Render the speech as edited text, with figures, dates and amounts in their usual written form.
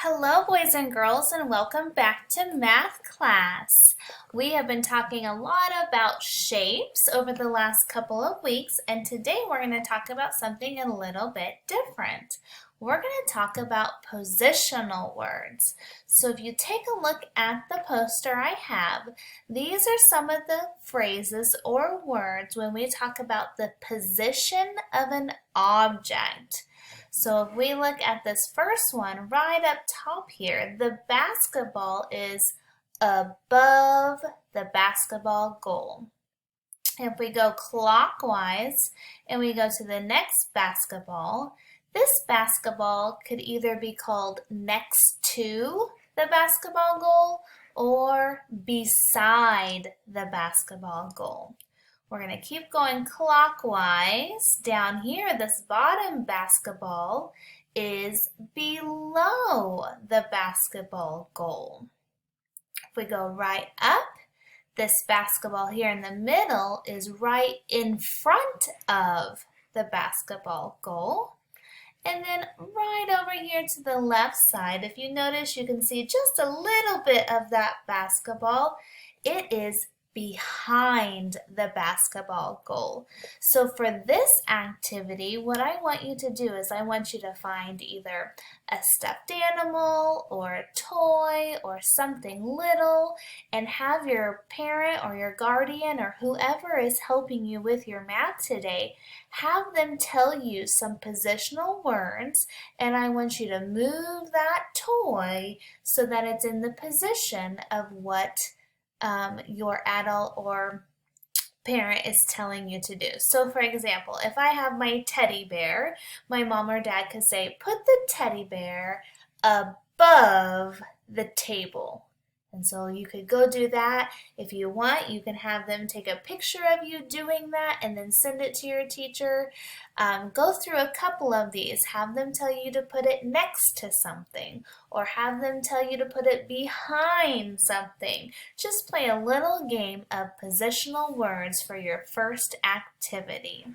Hello, boys and girls, and welcome back to math class. We have been talking a lot about shapes over the last couple of weeks, and today we're going to talk about something a little bit different. We're going to talk about positional words. So if you take a look at the poster I have, these are some of the phrases or words when we talk about the position of an object. So if we look at this first one right up top here, the basketball is above the basketball goal. If we go clockwise and we go to the next basketball, this basketball could either be called next to the basketball goal or beside the basketball goal. We're going to keep going clockwise. Down here, this bottom basketball is below the basketball goal. If we go right up, this basketball here in the middle is right in front of the basketball goal. And then right over here to the left side, if you notice, you can see just a little bit of that basketball. It is behind the basketball goal. So for this activity, what I want you to do is I want you to find either a stuffed animal or a toy or something little and have your parent or your guardian or whoever is helping you with your math today, have them tell you some positional words, and I want you to move that toy so that it's in the position of what your adult or parent is telling you to do. So for example, if I have my teddy bear, my mom or dad could say, put the teddy bear above the table. And so you could go do that. If you want, you can have them take a picture of you doing that and then send it to your teacher. Go through a couple of these. Have them tell you to put it next to something or have them tell you to put it behind something. Just play a little game of positional words for your first activity.